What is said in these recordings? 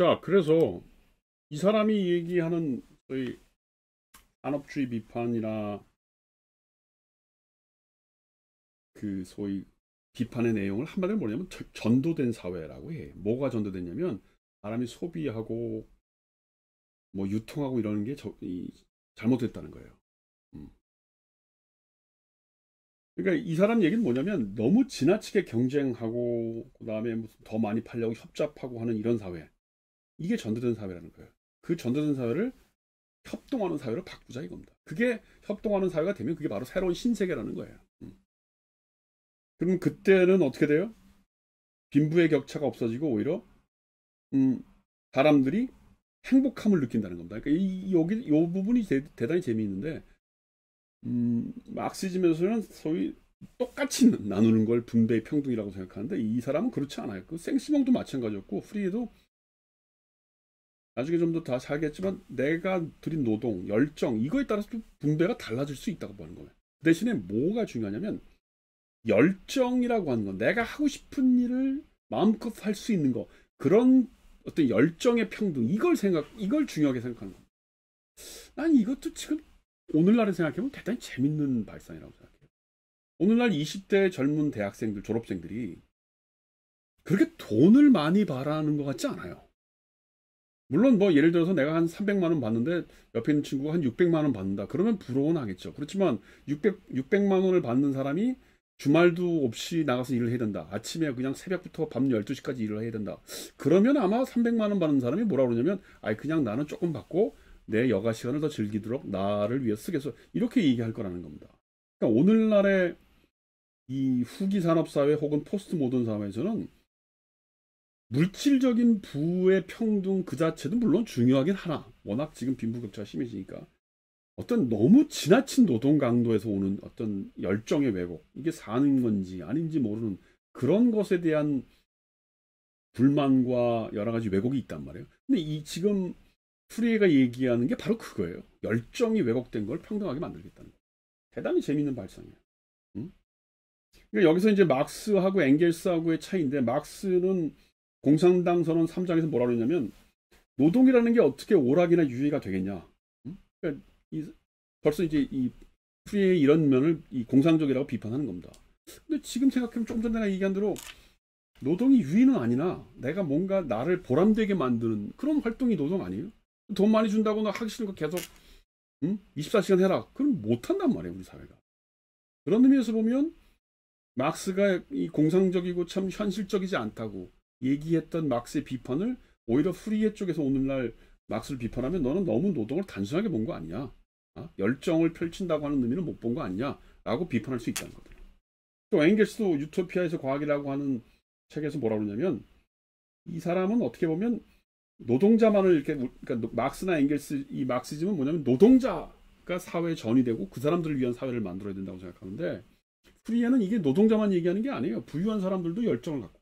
자, 그래서 이 사람이 얘기하는 소위 산업주의 비판이나 그 소위 비판의 내용을 한마디로 뭐냐면 전도된 사회라고 해. 뭐가 전도됐냐면 사람이 소비하고 뭐 유통하고 이러는 게 잘못됐다는 거예요. 음. 그러니까 이 사람 얘기는 뭐냐면 너무 지나치게 경쟁하고 그다음에 무슨 더 많이 팔려고 협잡하고 하는 이런 사회. 이게 전도된 사회라는 거예요. 그 전도된 사회를 협동하는 사회로 바꾸자 이겁니다. 그게 협동하는 사회가 되면 그게 바로 새로운 신세계라는 거예요. 그럼 그때는 어떻게 돼요? 빈부의 격차가 없어지고 오히려 사람들이 행복함을 느낀다는 겁니다. 그러니까 여기 이 부분이 대단히 재미있는데 막시즘에서는 소위 똑같이 나누는 걸 분배의 평등이라고 생각하는데 이 사람은 그렇지 않아요. 그 생시몽도 마찬가지였고 프리에도 나중에 좀 더 다 살겠지만 내가 들인 노동, 열정 이거에 따라서 분배가 달라질 수 있다고 보는 거예요. 대신에 뭐가 중요하냐면 열정이라고 하는 건 내가 하고 싶은 일을 마음껏 할 수 있는 거 그런 어떤 열정의 평등 이걸 중요하게 생각하는 겁니다. 난 이것도 지금 오늘날에 생각해보면 대단히 재밌는 발상이라고 생각해요. 오늘날 20대 젊은 대학생들 졸업생들이 그렇게 돈을 많이 바라는 것 같지 않아요. 물론 뭐 예를 들어서 내가 한 300만 원 받는데 옆에 있는 친구가 한 600만 원 받는다. 그러면 부러워는 하겠죠. 그렇지만 600만 원을 받는 사람이 주말도 없이 나가서 일을 해야 된다. 아침에 그냥 새벽부터 밤 12시까지 일을 해야 된다. 그러면 아마 300만 원 받는 사람이 뭐라 그러냐면 그냥 나는 조금 받고 내 여가 시간을 더 즐기도록 나를 위해 쓰겠어. 이렇게 얘기할 거라는 겁니다. 그러니까 오늘날의 이 후기 산업 사회 혹은 포스트 모던 사회에서는 물질적인 부의 평등 그 자체도 물론 중요하긴 하나. 워낙 지금 빈부격차가 심해지니까. 어떤 너무 지나친 노동 강도에서 오는 어떤 열정의 왜곡, 이게 사는 건지 아닌지 모르는 그런 것에 대한 불만과 여러 가지 왜곡이 있단 말이에요. 근데 이 지금 프리에가 얘기하는 게 바로 그거예요. 열정이 왜곡된 걸 평등하게 만들겠다는 거예요. 대단히 재밌는 발상이에요. 응? 그러니까 여기서 이제 막스하고 엥겔스하고의 차이인데 막스는 공산당 선언 3장에서 뭐라 그러냐면 노동이라는 게 어떻게 오락이나 유의가 되겠냐. 그러니까 벌써 이제 이 프리의 이런 면을 이 공상적이라고 비판하는 겁니다. 근데 지금 생각하면 조금 전에 내가 얘기한 대로 노동이 유의는 아니나 내가 뭔가 나를 보람되게 만드는 그런 활동이 노동 아니에요? 돈 많이 준다고 나 하기 싫은 거 계속 24시간 해라. 그럼 못한단 말이에요 우리 사회가. 그런 의미에서 보면 막스가 이 공상적이고 참 현실적이지 않다고 얘기했던 막스의 비판을 오히려 프리에 쪽에서 오늘날 막스를 비판하면 너는 너무 노동을 단순하게 본 거 아니냐. 열정을 펼친다고 하는 의미를 못 본 거 아니냐 라고 비판할 수 있다는 거예요. 또 엥겔스도 유토피아에서 과학이라고 하는 책에서 뭐라 그러냐면 이 사람은 어떻게 보면 노동자만을 이렇게 그러니까 막스나 엥겔스 이 막시즘은 뭐냐면 노동자가 사회에 전이 되고 그 사람들을 위한 사회를 만들어야 된다고 생각하는데 프리에는 이게 노동자만 얘기하는 게 아니에요. 부유한 사람들도 열정을 갖고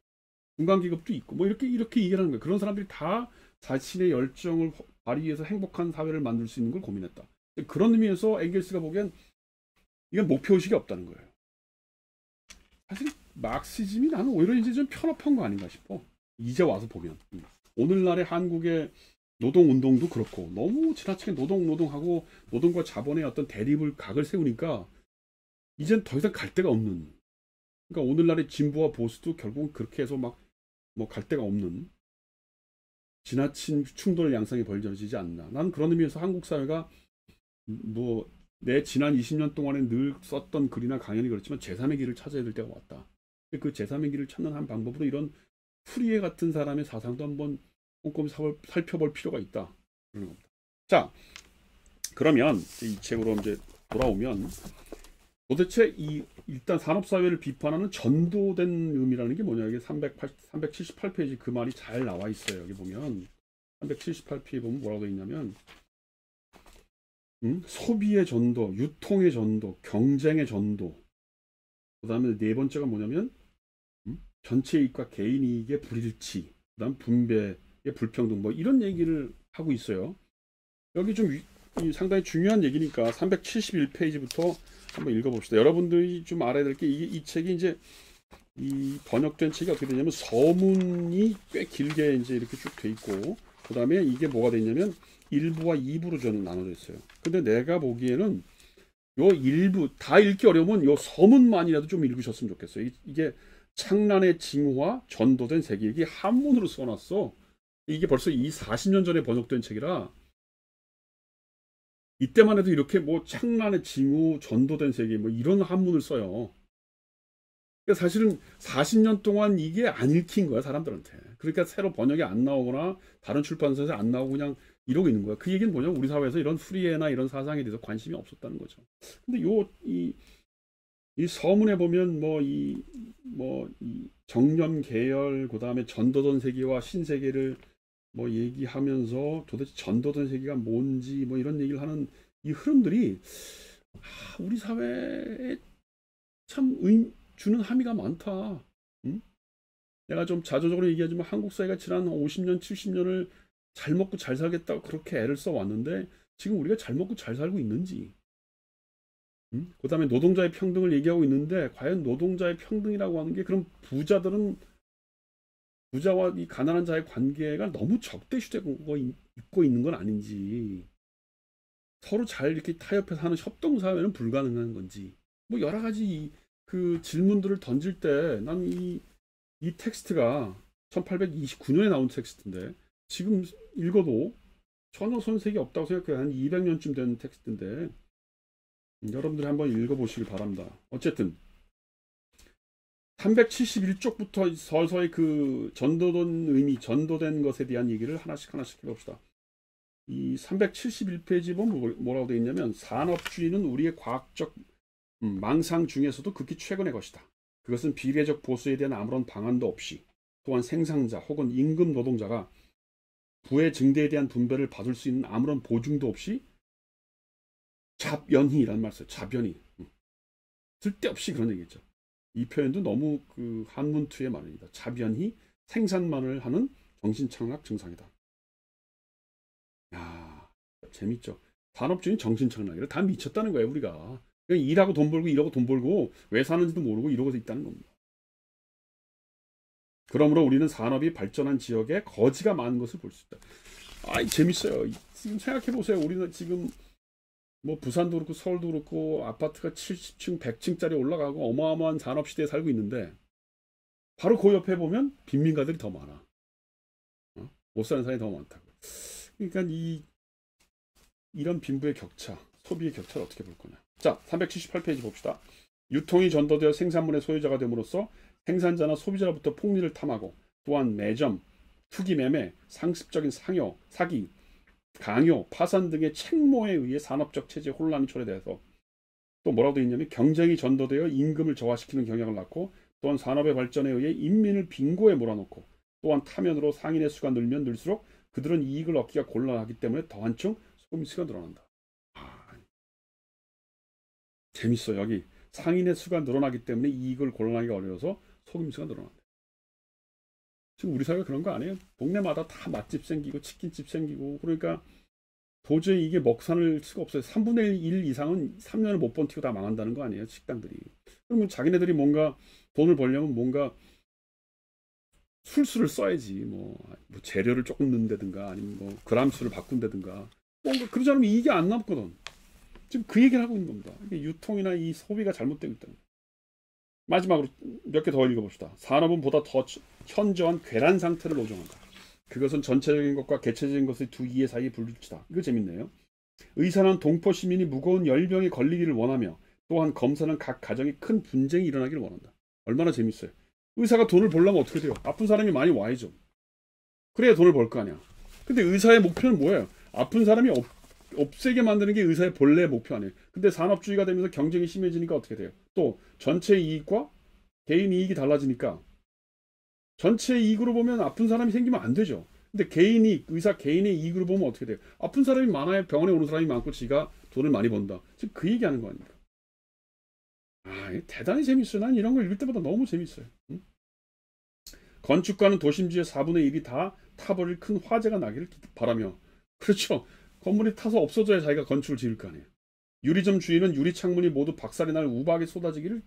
중간계급도 있고 뭐 이렇게 얘기하는 거예요. 그런 사람들이 다 자신의 열정을 발휘해서 행복한 사회를 만들 수 있는 걸 고민했다. 그런 의미에서 엥겔스가 보기엔 이건 목표의식이 없다는 거예요. 사실 막시즘이 나는 오히려 이제 좀 편협한 거 아닌가 싶어. 이제 와서 보면 오늘날의 한국의 노동운동도 그렇고 너무 지나치게 노동하고 노동과 자본의 어떤 대립을 각을 세우니까 이젠 더 이상 갈 데가 없는, 그러니까 오늘날의 진보와 보수도 결국은 그렇게 해서 막 뭐 갈 데가 없는 지나친 충돌 양상이 벌어지지 않나. 나는 그런 의미에서 한국 사회가 뭐 내 지난 20년 동안에 늘 썼던 글이나 강연이 그렇지만 제3의 길을 찾아야 될 때가 왔다. 그 제3의 길을 찾는 한 방법으로 이런 프리에 같은 사람의 사상도 한번 꼼꼼히 살펴볼 필요가 있다. 그런 겁니다. 자, 그러면 이 책으로 이제 돌아오면 도대체 이 일단 산업사회를 비판하는 전도된 의미라는 게 뭐냐. 이게 378페이지 그 말이 잘 나와 있어요. 여기 보면 378페이지 보면 뭐라고 되어 있냐면 소비의 전도, 유통의 전도, 경쟁의 전도. 그 다음에 네 번째가 뭐냐면 전체 이익과 개인 이익의 불일치, 그 다음 분배의 불평등 뭐 이런 얘기를 하고 있어요. 여기 좀 상당히 중요한 얘기니까 371페이지부터 한번 읽어봅시다. 여러분들이 좀 알아야 될 게 이 책이 이제 이 번역된 책이 어떻게 되냐면 서문이 꽤 길게 이제 이렇게 쭉 돼 있고 그 다음에 이게 뭐가 돼 있냐면 1부와 2부로 저는 나눠져 있어요. 근데 내가 보기에는 요 1부 다 읽기 어려우면 요 서문만이라도 좀 읽으셨으면 좋겠어요. 이게 창란의 징후와 전도된 세계, 이게 한문으로 써놨어. 이게 벌써 이 40년 전에 번역된 책이라 이때만 해도 이렇게 뭐 창란의 징후, 전도된 세계 뭐 이런 한문을 써요. 그러니까 사실은 40년 동안 이게 안 읽힌 거야, 사람들한테. 그러니까 새로 번역이 안 나오거나 다른 출판사에서 안 나오고 그냥 이러고 있는 거야. 그 얘기는 뭐냐면 우리 사회에서 이런 프리에나 이런 사상에 대해서 관심이 없었다는 거죠. 근데 이 서문에 보면 이 정년 계열, 그 다음에 전도던 세계와 신세계를 뭐 얘기하면서 도대체 전도던 세계가 뭔지 뭐 이런 얘기를 하는 이 흐름들이 우리 사회에 참 주는 함의가 많다. 응? 내가 좀 자조적으로 얘기하지만 한국 사회가 지난 50년, 70년을 잘 먹고 잘 살겠다고 그렇게 애를 써왔는데 지금 우리가 잘 먹고 잘 살고 있는지, 응? 그 다음에 노동자의 평등을 얘기하고 있는데 과연 노동자의 평등이라고 하는 게 그럼 부자와 이 가난한 자의 관계가 너무 적대시되고 있고 있는 건 아닌지, 서로 잘 이렇게 타협해서 하는 협동사회는 불가능한 건지, 뭐 여러 가지 그 질문들을 던질 때 난 이 텍스트가 1829년에 나온 텍스트인데 지금 읽어도 전혀 손색이 없다고 생각해요. 한 200년쯤 된 텍스트인데 여러분들이 한번 읽어보시길 바랍니다. 어쨌든 371쪽부터 서서히 그 전도된 의미, 전도된 것에 대한 얘기를 하나씩 해봅시다. 이 371페이지 보면 뭐라고 되어 있냐면 산업주의는 우리의 과학적 망상 중에서도 극히 최근의 것이다. 그것은 비례적 보수에 대한 아무런 방안도 없이 또한 생산자 혹은 임금 노동자가 부의 증대에 대한 분배를 받을 수 있는 아무런 보증도 없이 잡연히라는 말 써요. 잡연히. 쓸데없이 그런 얘기죠. 이 표현도 너무 그 한문투의 말입니다. 잡연히 생산만을 하는 정신착락 증상이다. 야, 재밌죠. 산업주의는 정신착락이라 다 미쳤다는 거예요, 우리가. 그냥 일하고 돈 벌고 이러고 돈 벌고 왜 사는지도 모르고 이러고 있다는 겁니다. 그러므로 우리는 산업이 발전한 지역에 거지가 많은 것을 볼 수 있다. 재밌어요. 지금 생각해 보세요. 우리는 지금 뭐 부산도 그렇고 서울도 그렇고 아파트가 70층, 100층짜리 올라가고 어마어마한 산업 시대에 살고 있는데 바로 그 옆에 보면 빈민가들이 더 많아. 못 사는 사람이 더 많다고. 그러니까 이런 빈부의 격차, 소비의 격차를 어떻게 볼 거냐. 자, 378페이지 봅시다. 유통이 전도되어 생산물의 소유자가 됨으로써 생산자나 소비자로부터 폭리를 탐하고 또한 매점, 투기 매매, 상습적인 상여, 사기, 강요, 파산 등의 책모에 의해 산업적 체제 혼란이 초래돼서 또 뭐라고 되어 있냐면 경쟁이 전도되어 임금을 저하시키는 경향을 낳고 또한 산업의 발전에 의해 인민을 빈곤에 몰아넣고 또한 타면으로 상인의 수가 늘면 늘수록 그들은 이익을 얻기가 곤란하기 때문에 더한층 소금의 수가 늘어난다. 재밌어. 여기 상인의 수가 늘어나기 때문에 이익을 곤란하기가 어려워서 속임수가 늘어난다. 지금 우리 사회가 그런 거 아니에요? 동네마다 다 맛집 생기고 치킨집 생기고 그러니까 도저히 이게 먹살을 수가 없어요. 3분의 1 이상은 3년을 못 버티고 다 망한다는 거 아니에요? 식당들이. 그러면 자기네들이 뭔가 돈을 벌려면 뭔가 술수를 써야지. 뭐 재료를 조금 넣는다든가 아니면 뭐 그람수를 바꾼다든가 뭔가 그러지 않으면 이익이 안 남거든. 지금 그 얘기를 하고 있는 겁니다. 이게 유통이나 이 소비가 잘못되고 있다는 거예요. 마지막으로 몇 개 더 읽어봅시다. 산업은 보다 더 현저한 괴란 상태를 노정한다. 그것은 전체적인 것과 개체적인 것의 두 이해 사이의 불일치다. 이거 재밌네요. 의사는 동포 시민이 무거운 열병에 걸리기를 원하며 또한 검사는 각 가정에 큰 분쟁이 일어나기를 원한다. 얼마나 재밌어요. 의사가 돈을 벌려면 어떻게 돼요? 아픈 사람이 많이 와야죠. 그래야 돈을 벌 거 아니야. 근데 의사의 목표는 뭐예요? 아픈 사람이 없애게 만드는 게 의사의 본래 목표 아니에요. 근데 산업주의가 되면서 경쟁이 심해지니까 어떻게 돼요? 또 전체 이익과 개인 이익이 달라지니까 전체 이익으로 보면 아픈 사람이 생기면 안 되죠. 근데 개인 이익, 의사 개인의 이익으로 보면 어떻게 돼요? 아픈 사람이 많아야 병원에 오는 사람이 많고 지가 돈을 많이 번다. 지금 그 얘기하는 거 아닙니까? 대단히 재밌어요. 난 이런 걸 읽을 때마다 너무 재밌어요. 응? 건축가는 도심지의 4분의 1이 다 타버릴 큰 화재가 나기를 바라며 그렇죠. 건물이 타서 없어져야 자기가 건축을 지을 거 아니에요. 유리점 주인은 유리 창문이 모두 박살이 날 우박이 쏟아지기를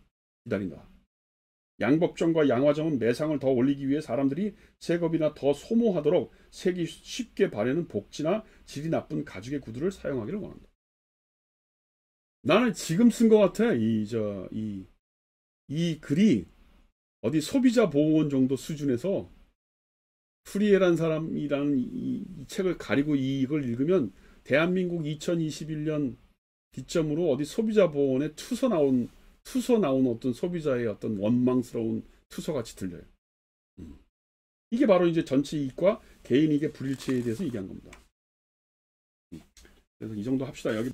기다린다. 양법정과 양화정은 매상을 더 올리기 위해 사람들이 세겁이나 더 소모하도록 색이 쉽게 바래는 복지나 질이 나쁜 가죽의 구두를 사용하기를 원한다. 나는 지금 쓴 것 같아. 이 글이 어디 소비자 보호원 정도 수준에서 프리에란 사람이라는 이 책을 가리고 이걸 읽으면 대한민국 2021년 기점으로 어디 소비자 보호원에 투서 나온 어떤 소비자의 어떤 원망스러운 투서같이 들려요. 이게 바로 이제 전체 이익과 개인 이익의 불일치에 대해서 얘기한 겁니다. 그래서 이 정도 합시다. 여기